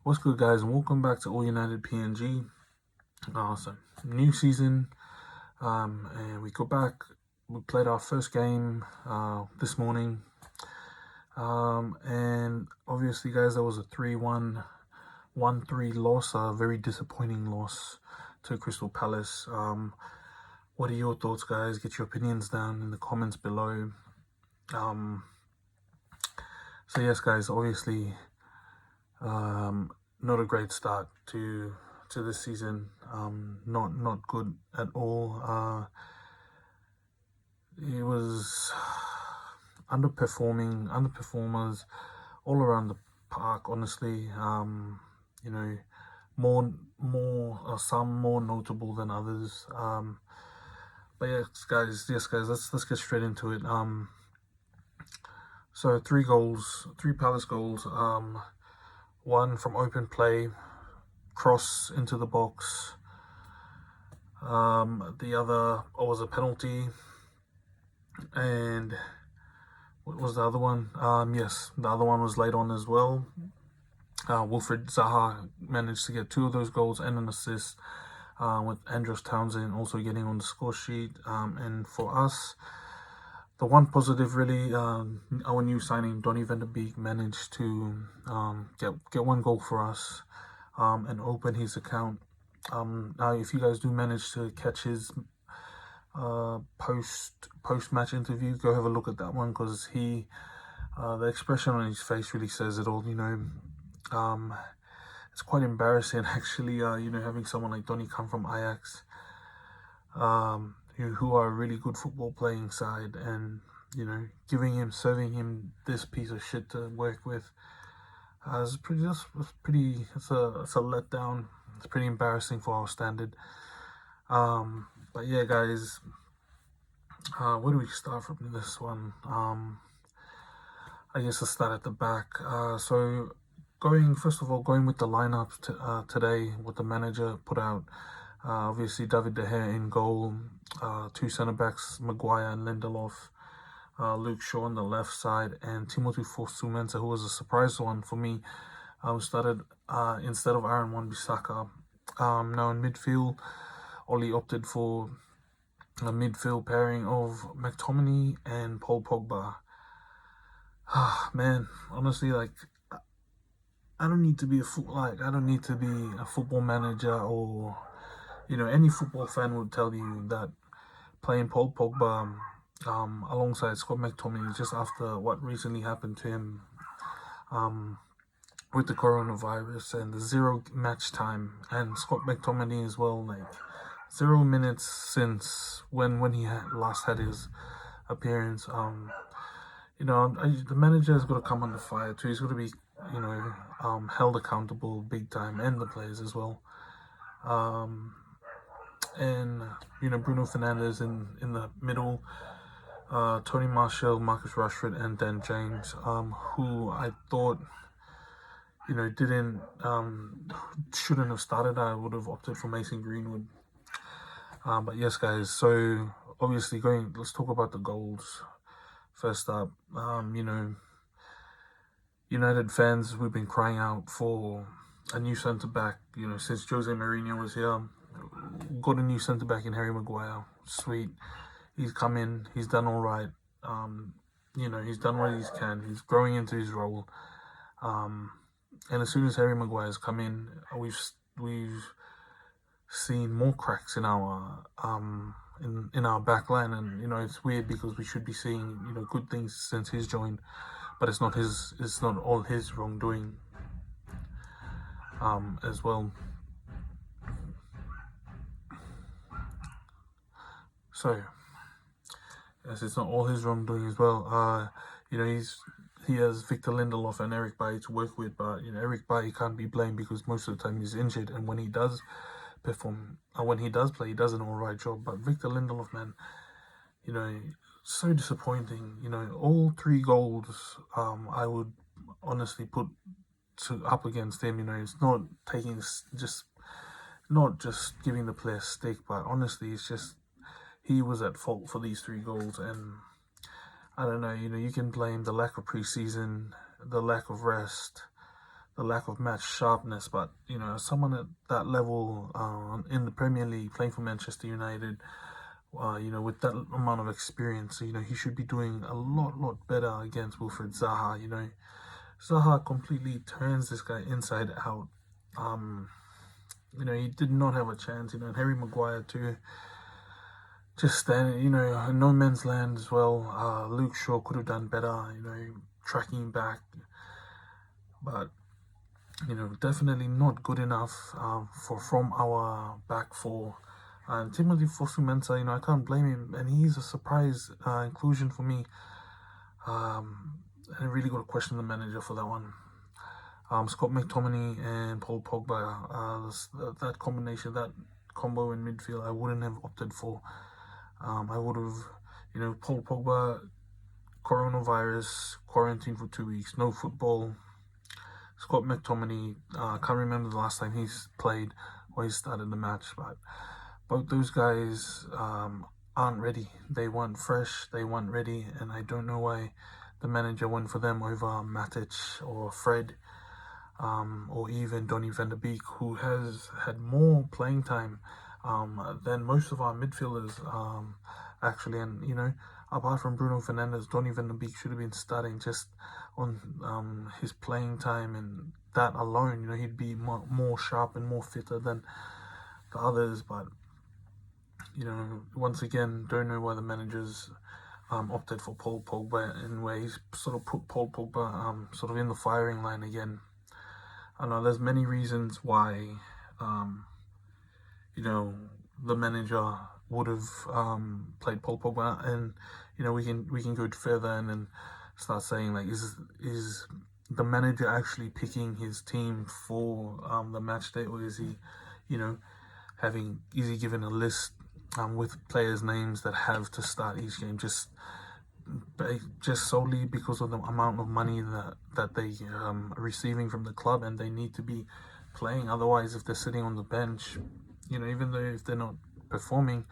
What's good, guys, and welcome back to All United PNG. So new season, and we got back. We played our first game this morning, and obviously, guys, there was a 3-1, 1-3 loss, a very disappointing loss to Crysta Palace. What are your thoughts, guys? Get your opinions down in the comments below. So yes, guys, obviously, not a great start to this season. Not good at all. It was underperformers all around the park. Honestly, some more notable than others. But yes, guys, let's get straight into it. So three Palace goals. One from open play, cross into the box. The other was a penalty. And what was the other one? Yes, the other one was late on as well. Wilfred Zaha managed to get 2 of those goals and an assist, with Andros Townsend also getting on the score sheet. And for us, the one positive really, our new signing Donny van der Beek managed to get 1 goal for us and open his account. Now, if you guys do manage to catch his post match interview, go have a look at that one, because the expression on his face really says it all. It's quite embarrassing actually, having someone like Donny come from Ajax, who are a really good football playing side, and serving him this piece of shit to work with. It's a letdown. It's pretty embarrassing for our standard. But yeah, guys, where do we start from this one? I guess I'll start at the back. So going with the lineup today, what the manager put out. Obviously, David De Gea in goal, 2 centre backs, Maguire and Lindelof, Luke Shaw on the left side, and Timothy Fosu-Mensah, who was a surprise one for me, started instead of Aaron Wan-Bissaka. Now in midfield, Oli opted for a midfield pairing of McTominay and Paul Pogba. Man, honestly, I don't need to be a football manager, or any football fan would tell you that playing Paul Pogba alongside Scott McTominay just after what recently happened to him with the coronavirus and the 0 match time, and Scott McTominay as well, 0 minutes since when he last had his appearance. The manager has got to come under fire too. He's got to be held accountable big time, and the players as well. And Bruno Fernandes in the middle, Tony Martial, Marcus Rashford, and Dan James, who I thought shouldn't have started. I would have opted for Mason Greenwood. But yes, guys, so obviously let's talk about the goals. First up, United fans, we've been crying out for a new centre back, since Jose Mourinho was here. Got a new centre back in Harry Maguire. Sweet. He's come in, he's done all right. He's done what he can. He's growing into his role. And as soon as Harry Maguire's come in, we've seen more cracks in our in our back line, and it's weird because we should be seeing good things since he's joined, but it's not all his wrongdoing as well. So yes, it's not all his wrongdoing as well. He has Victor Lindelof and Eric Bailly to work with, but Eric Bailly can't be blamed because most of the time he's injured, and when he does play, he does an alright job. But Victor Lindelof, man, so disappointing. All 3 goals, I would honestly put up against him. It's not not just giving the player stick, but honestly, it's just he was at fault for these 3 goals. And I don't know, you can blame the lack of preseason, the lack of rest, the lack of match sharpness. But you know, someone at that level in the Premier League, playing for Manchester United, you know, with that amount of experience, you know, he should be doing a lot better against Wilfried Zaha. You know, Zaha completely turns this guy inside out. You know, he did not have a chance. You know, and Harry Maguire too, just standing, you know, in no man's land as well. Luke Shaw could have done better. You know, tracking back, but you know, definitely not good enough from our back four. And Timothy Fosu-Mensah, you know, I can't blame him, and he's a surprise inclusion for me. And I really got to question the manager for that one. Scott McTominay and Paul Pogba, that combination, that combo in midfield, I wouldn't have opted for. I would have, you know, Paul Pogba, coronavirus, quarantine for 2 weeks, no football. Scott McTominay, can't remember the last time he's played or he started the match, but both those guys aren't ready. They weren't fresh, they weren't ready, and I don't know why the manager went for them over Matic or Fred, or even Donny van de Beek, who has had more playing time than most of our midfielders, actually. And you know, apart from Bruno Fernandes, Donny van de Beek should have been starting just on his playing time, and that alone, you know, he'd be more sharp and more fitter than the others. But you know, once again, don't know why the managers opted for Paul Pogba, in where he's sort of put Paul Pogba sort of in the firing line again. I know there's many reasons why you know, the manager would have played Paul Pogba, and you know, we can go further and then start saying, like, is the manager actually picking his team for the match day, or is he, you know, is he given a list with players' names that have to start each game just solely because of the amount of money that they are receiving from the club, and they need to be playing. Otherwise, if they're sitting on the bench, you know, even though if they're not performing,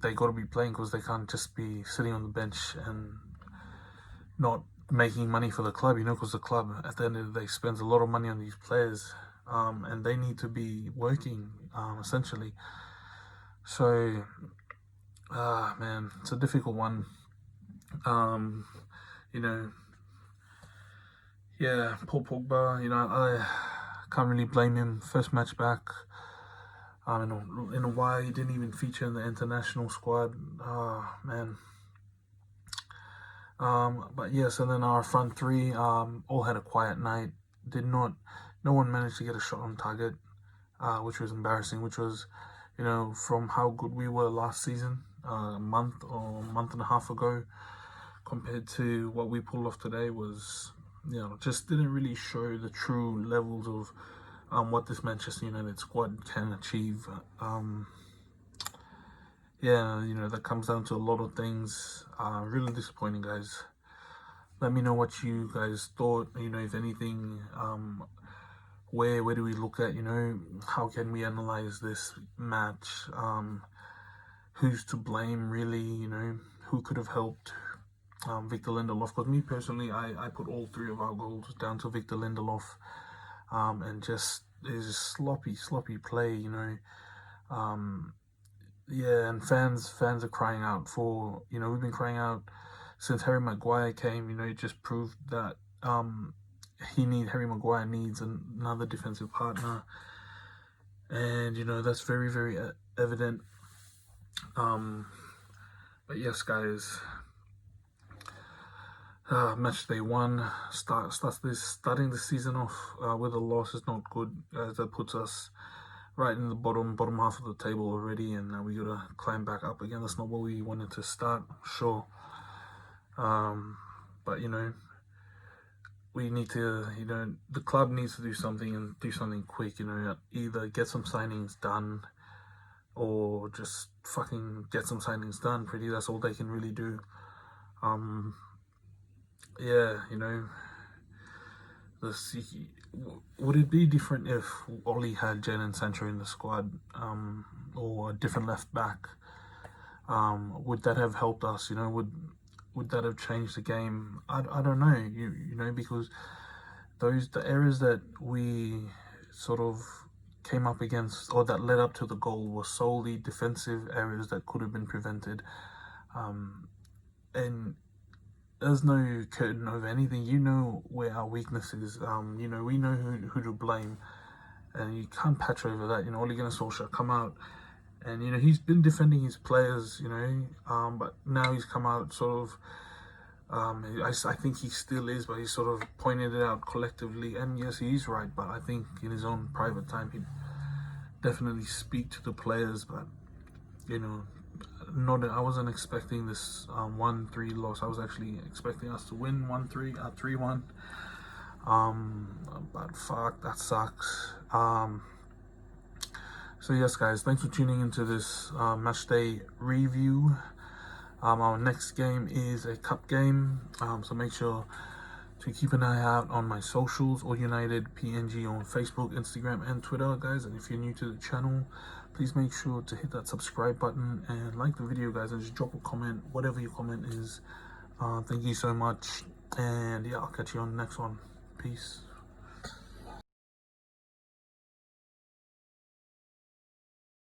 they got to be playing, because they can't just be sitting on the bench and not making money for the club, you know, because the club at the end of the day spends a lot of money on these players, and they need to be working, essentially. So man, it's a difficult one. You know, yeah, Paul Pogba, you know, I can't really blame him. First match back in a while, he didn't even feature in the international squad. Man. But yes, and then our front three all had a quiet night. No one managed to get a shot on target, which was embarrassing, which was, you know, from how good we were last season, a month and a half ago, compared to what we pulled off today, was, you know, just didn't really show the true levels of what this Manchester United squad can achieve. Yeah, you know, that comes down to a lot of things. Really disappointing, guys. Let me know what you guys thought, you know, if anything. Where do we look at, you know, how can we analyze this match? Who's to blame, really, you know, who could have helped Victor Lindelof? Because me personally, I put all three of our goals down to Victor Lindelof, and just his sloppy play, you know. Yeah, and fans are crying out for, you know, we've been crying out since Harry Maguire came. You know, it just proved that Harry Maguire needs another defensive partner, and you know, that's very evident. But yes, guys, match day one starting the season off with a loss is not good, as that puts us right in the bottom half of the table already, and now we gotta climb back up again. That's not where we wanted to start, sure. But you know, we need to, you know, the club needs to do something, and do something quick, you know, either get some signings done or just fucking get some signings done. Pretty, that's all they can really do. Yeah, you know, would it be different if Oli had Jadon Sancho in the squad, or a different left back? Would that have helped us? You know, would that have changed the game? I don't know. You know, because the errors that we sort of came up against, or that led up to the goal, were solely defensive errors that could have been prevented. And there's no curtain over anything. You know where our weakness is. You know, we know who to blame, and you can't patch over that. You know, Ole Gunnar Solskjaer come out, and you know he's been defending his players. You know, but now he's come out sort of. I think he still is, but he sort of pointed it out collectively. And yes, he is right, but I think in his own private time, he'd definitely speak to the players. But you know, I wasn't expecting this 1-3 loss. I was actually expecting us to win 1-3, 3-1. But fuck, that sucks. So yes, guys, thanks for tuning into this match day review. Our next game is a cup game, so make sure to keep an eye out on my socials, All United PNG on Facebook, Instagram, and Twitter, guys. And if you're new to the channel, please make sure to hit that subscribe button and like the video, guys, and just drop a comment, whatever your comment is. Thank you so much, and yeah, I'll catch you on the next one. Peace.